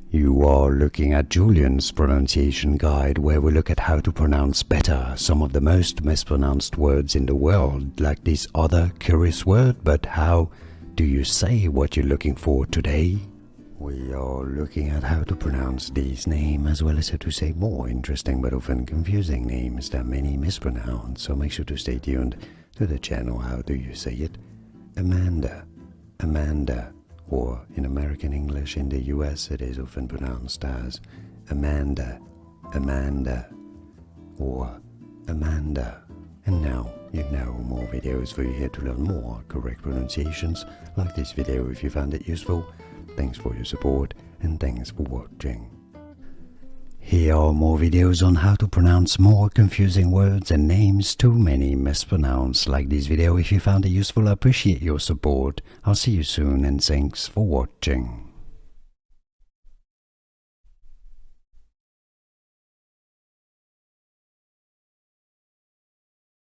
You are looking at Julian's pronunciation guide, where we look at how to pronounce better some of the most mispronounced words in the world, like this other curious word. But how do you say what you're looking for today? We are looking at how to pronounce this name, as well as how to say more interesting but often confusing names that many mispronounce, so make sure to stay tuned to the channel. How do you say it? Amanda, Amanda, or in American English in the US it is often pronounced as Amanda, Amanda, or Amanda. And now you know more videos for you here to learn more correct pronunciations. Like this video if you found it useful. Thanks for your support and thanks for watching. Here are more videos on how to pronounce more confusing words and names too many mispronounced. Like this video if you found it useful. I appreciate your support. I'll see you soon and thanks for watching.